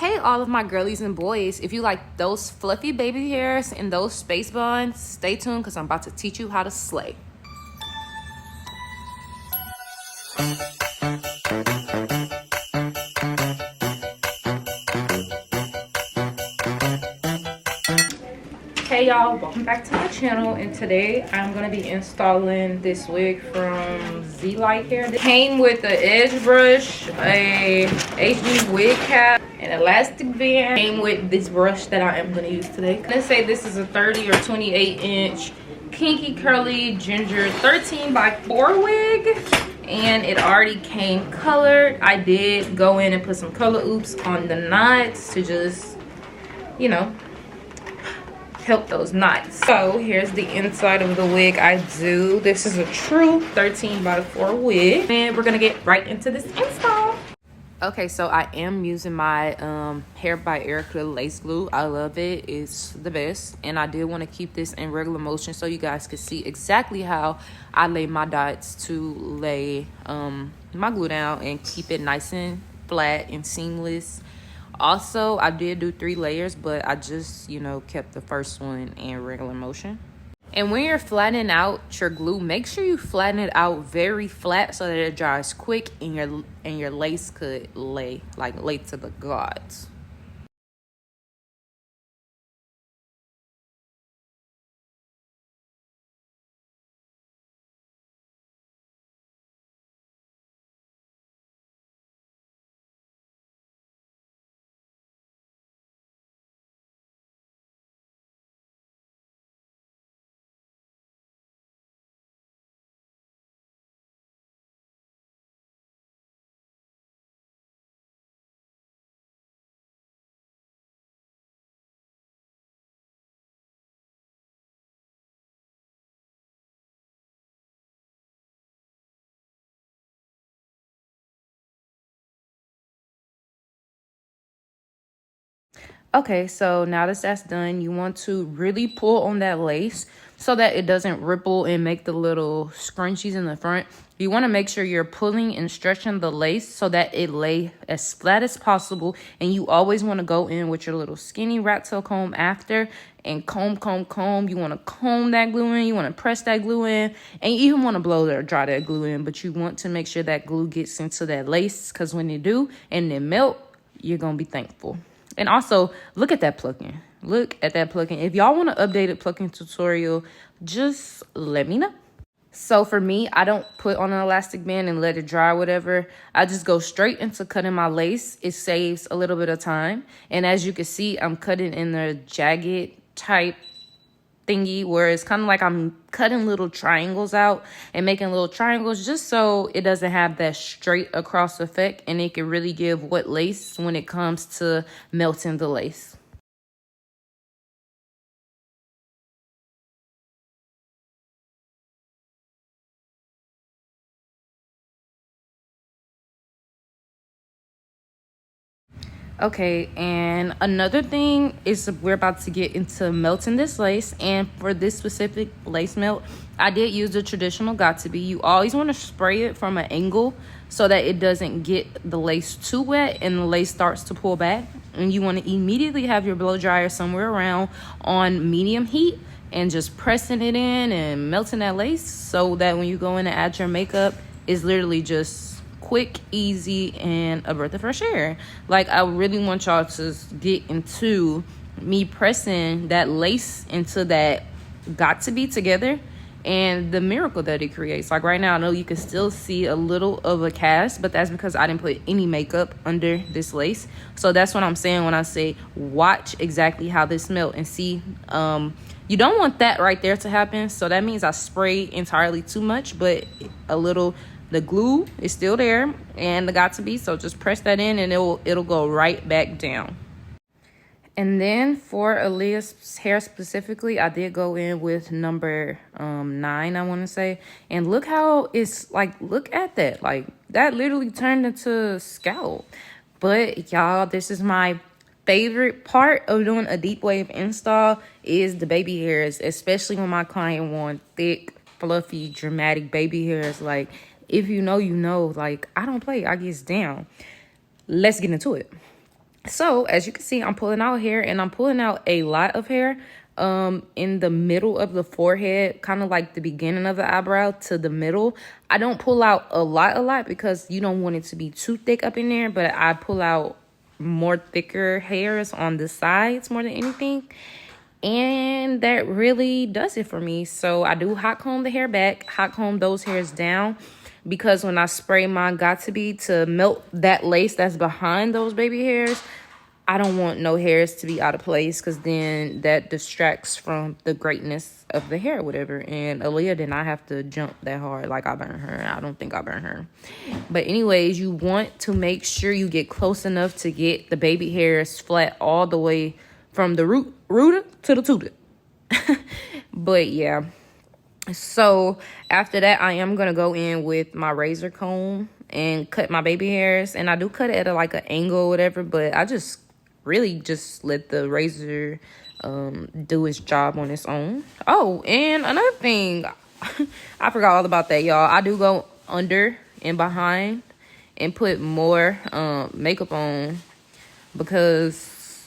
Hey, all of my girlies and boys, if you like those fluffy baby hairs and those space buns, stay tuned because I'm about to teach you how to slay. Hey y'all, welcome back to my channel, and today I'm going to be installing this wig from ZLIKE hair. It came with an edge brush, a HD wig cap, an elastic band. Came with this brush that I am going to use today. Let's say this is a 30 or 28 inch kinky curly ginger 13 by 4 wig, and it already came colored. I did go in and put some color oops on the knots to just, you know, help those knots. So here's the inside of the wig I do. This is a true 13 by 4 wig, and we're gonna get right into this install. Okay, so I am using my Hair by Erica lace glue. I love it, it's the best, and I did want to keep this in regular motion so you guys could see exactly how I lay my dots to lay my glue down and keep it nice and flat and seamless. Also, I did do 3 layers, but I just, you know, kept the first one in regular motion. And when you're flattening out your glue, make sure you flatten it out very flat so that it dries quick and your lace could lay to the gods. Okay, so now that that's done, you want to really pull on that lace so that it doesn't ripple and make the little scrunchies in the front. You want to make sure you're pulling and stretching the lace so that it lay as flat as possible. And you always want to go in with your little skinny rat tail comb after and comb. You want to comb that glue in. You want to press that glue in. And you even want to blow or dry that glue in. But you want to make sure that glue gets into that lace, because when you do and it melt, you're going to be thankful. And also, look at that plucking. Look at that plucking. If y'all want an updated plucking tutorial, just let me know. So for me, I don't put on an elastic band and let it dry or whatever. I just go straight into cutting my lace. It saves a little bit of time. And as you can see, I'm cutting in the jagged type thingy where it's kind of like I'm cutting little triangles out and making little triangles just so it doesn't have that straight across effect, and it can really give wet lace when it comes to melting the lace. Okay, and another thing is we're about to get into melting this lace, and for this specific lace melt, I did use the traditional got-to-be. You always want to spray it from an angle so that it doesn't get the lace too wet and the lace starts to pull back. And you want to immediately have your blow dryer somewhere around on medium heat and just pressing it in and melting that lace so that when you go in and add your makeup, it's literally just quick, easy, and a breath of fresh air. Like, I really want y'all to get into me pressing that lace into that got-to-be together and the miracle that it creates. Like right now, I know you can still see a little of a cast, but that's because I didn't put any makeup under this lace. So that's what I'm saying when I say watch exactly how this melt and see. You don't want that right there to happen, so that means I sprayed entirely too much, but a little. The glue is still there and the got-to-be, so just press that in and it'll go right back down. And then for Aaliyah's hair specifically, I did go in with number 9, I want to say. And look how it's like, look at that. Like, that literally turned into scalp. But y'all, this is my favorite part of doing a deep wave install is the baby hairs, especially when my client wants thick, fluffy, dramatic baby hairs. Like, if you know, you know. Like, I don't play. I get down. Let's get into it. So as you can see, I'm pulling out hair, and I'm pulling out a lot of hair in the middle of the forehead, kind of like the beginning of the eyebrow to the middle. I don't pull out a lot because you don't want it to be too thick up in there, but I pull out more thicker hairs on the sides more than anything. And that really does it for me. So I do hot comb the hair back, hot comb those hairs down, because when I spray my Got2b to melt that lace that's behind those baby hairs, I don't want no hairs to be out of place, because then that distracts from the greatness of the hair or whatever. And Aaliyah did not have to jump that hard like I burned her. I don't think I burned her. But anyways, you want to make sure you get close enough to get the baby hairs flat all the way from the rooter to the tutor. But yeah. So after that, I am gonna go in with my razor comb and cut my baby hairs. And I do cut it at like an angle or whatever, but I just really just let the razor do its job on its own. Oh, and another thing, I forgot all about that, y'all. I do go under and behind and put more makeup on, because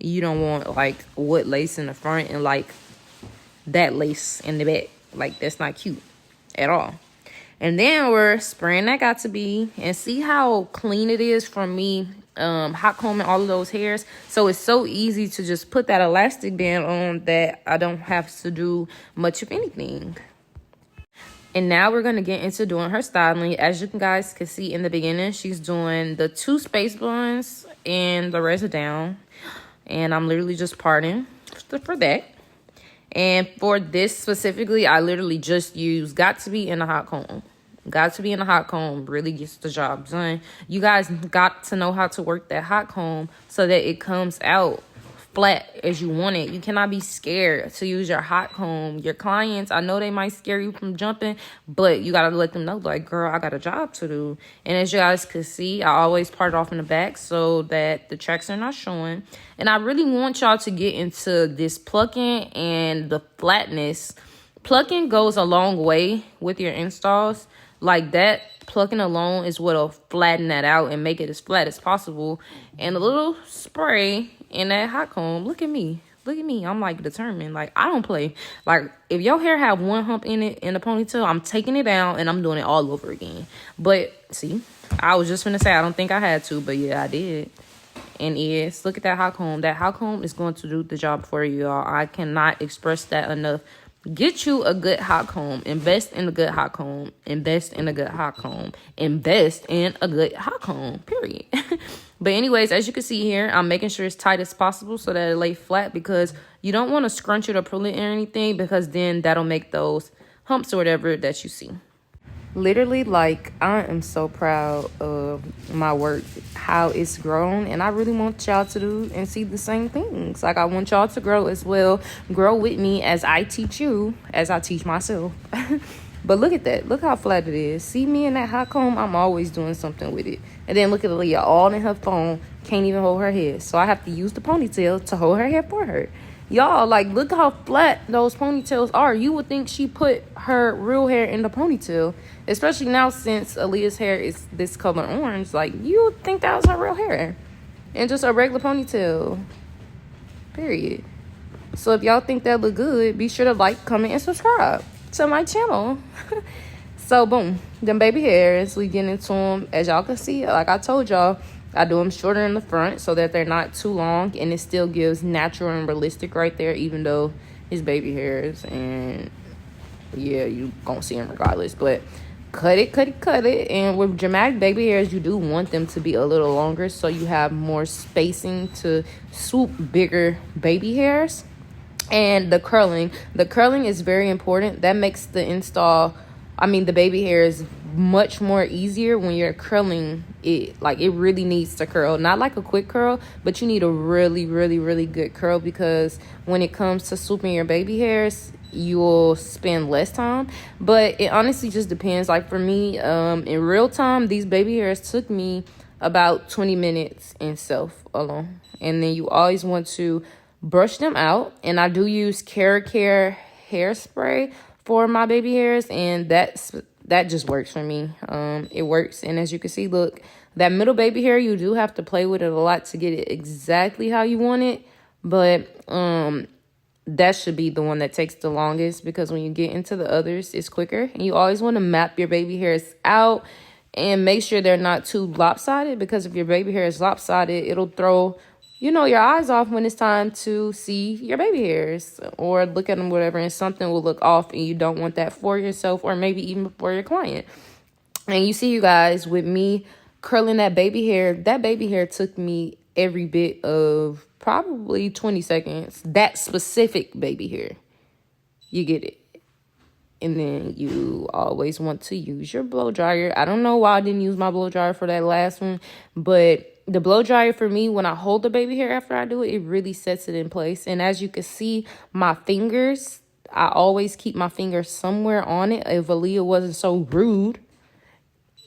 you don't want like wood lace in the front and like that lace in the back. Like, that's not cute at all. And then we're spraying that Got2b, and see how clean it is from me hot combing all of those hairs. So it's so easy to just put that elastic band on that I don't have to do much of anything. And now we're going to get into doing her styling. As you guys can see in the beginning, she's doing the 2 space buns and the rest are down. And I'm literally just parting for that. And for this specifically, I literally just use Got2b in a hot comb. Got2b in a hot comb really gets the job done. You guys got to know how to work that hot comb so that it comes out flat as you want it. You cannot be scared to use your hot comb. Your clients, I know they might scare you from jumping, but you got to let them know, like, girl, I got a job to do. And as you guys can see, I always part it off in the back so that the tracks are not showing. And I really want y'all to get into this plucking and the flatness. Plucking goes a long way with your installs. Like, that plucking alone is what'll flatten that out and make it as flat as possible. And a little spray in that hot comb. Look at me. Look at me. I'm like determined. Like, I don't play. Like, if your hair have one hump in it in the ponytail, I'm taking it down and I'm doing it all over again. But see, I was just gonna say I don't think I had to, but yeah, I did. And yes, look at that hot comb. That hot comb is going to do the job for you, y'all. I cannot express that enough. Get you a good hot comb. Invest in a good hot comb. Invest in a good hot comb. Invest in a good hot comb, period. But anyways, as you can see here, I'm making sure it's tight as possible so that it lay flat, because you don't want to scrunch it or pull it or anything, because then that'll make those humps or whatever that you see. Literally, like, I am so proud of my work, how it's grown, and I really want y'all to do and see the same things. Like, I want y'all to grow as well. Grow with me as I teach you, as I teach myself. But look at that. Look how flat it is. See me in that hot comb? I'm always doing something with it. And then look at Aaliyah, all in her phone, can't even hold her head. So I have to use the ponytail to hold her head for her. Y'all, like, look how flat those ponytails are. You would think she put her real hair in the ponytail. Especially now since Aaliyah's hair is this color orange. Like, you would think that was her real hair. And just a regular ponytail. Period. So if y'all think that look good, be sure to like, comment, and subscribe to my channel. So, boom. Them baby hairs, we get into them. As y'all can see, like I told y'all, I do them shorter in the front so that they're not too long, and it still gives natural and realistic right there, even though it's baby hairs. And yeah, you gonna see them regardless. But cut it. And with dramatic baby hairs, you do want them to be a little longer so you have more spacing to swoop bigger baby hairs. And the curling is very important. That makes the the baby hairs much more easier when you're curling it. Like, it really needs to curl, not like a quick curl, but you need a really good curl, because when it comes to swooping your baby hairs, you'll spend less time. But it honestly just depends. Like, for me, in real time, these baby hairs took me about 20 minutes in self alone. And then you always want to brush them out, and I do use Care hairspray for my baby hairs, and that just works for me. It works. And as you can see, look, That middle baby hair, you do have to play with it a lot to get it exactly how you want it. But that should be the one that takes the longest, because when you get into the others, it's quicker. And you always want to map your baby hairs out and make sure they're not too lopsided, because if your baby hair is lopsided, it'll throw, you know, your eyes off when it's time to see your baby hairs or look at them, whatever, and something will look off, and you don't want that for yourself or maybe even for your client. And you see, you guys, with me curling that baby hair took me every bit of probably 20 seconds. That specific baby hair. You get it. And then you always want to use your blow dryer. I don't know why I didn't use my blow dryer for that last one, but the blow dryer for me, when I hold the baby hair after I do it, it really sets it in place. And as you can see, my fingers, I always keep my fingers somewhere on it. If Aaliyah wasn't so rude.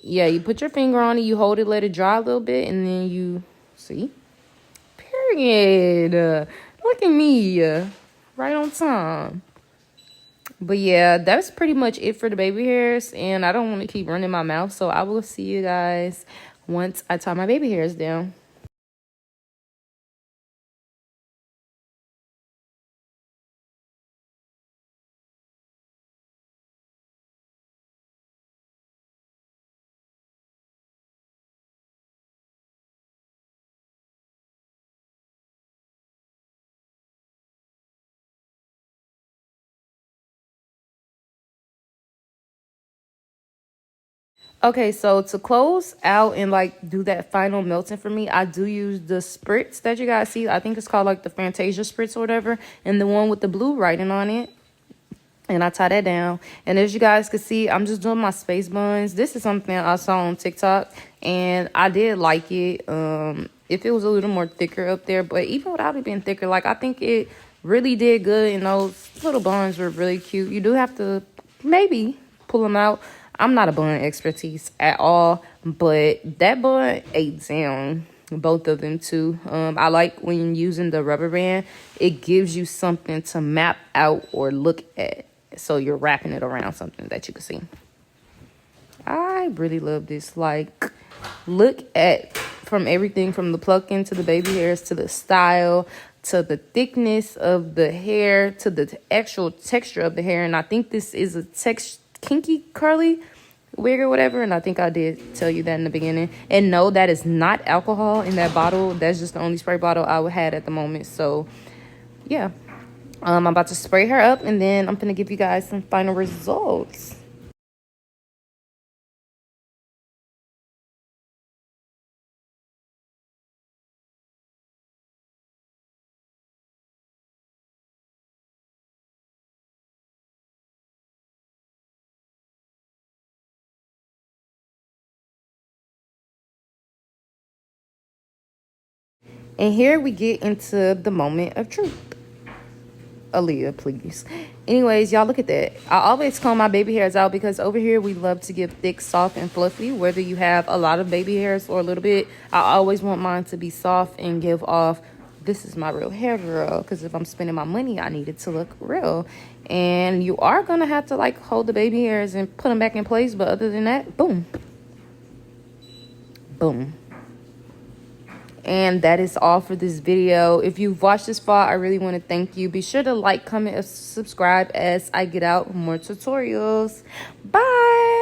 Yeah, you put your finger on it, you hold it, let it dry a little bit, and then you see. Period. Look at me. Right on time. But yeah, that's pretty much it for the baby hairs. And I don't want to keep running my mouth. So I will see you guys once I tie my baby hairs down. Okay, so to close out and like do that final melting for me, I do use the spritz that you guys see. I think it's called like the Fantasia spritz or whatever, and the one with the blue writing on it. And I tie that down. And as you guys can see, I'm just doing my space buns. This is something I saw on TikTok, and I did like it. If it was a little more thicker up there, but even without it being thicker, like I think it really did good, and those little buns were really cute. You do have to maybe pull them out. I'm not a bun expertise at all, but that bun ate down, both of them too. I like when using the rubber band, it gives you something to map out or look at. So you're wrapping it around something that you can see. I really love this. Like, look at from everything from the plucking to the baby hairs to the style to the thickness of the hair to the actual texture of the hair. And I think this is a kinky curly wig or whatever, and I think I did tell you that in the beginning. And no, that is not alcohol in that bottle. That's just the only spray bottle I had at the moment. So yeah, I'm about to spray her up, and then I'm gonna give you guys some final results. And here we get into the moment of truth. Aaliyah, please. Anyways, y'all, look at that. I always comb my baby hairs out because over here we love to give thick, soft, and fluffy. Whether you have a lot of baby hairs or a little bit, I always want mine to be soft and give off, this is my real hair, girl. Because if I'm spending my money, I need it to look real. And you are going to have to, like, hold the baby hairs and put them back in place. But other than that, boom. Boom. And that is all for this video. If you've watched this far, I really want to thank you. Be sure to like, comment, and subscribe as I get out more tutorials. Bye.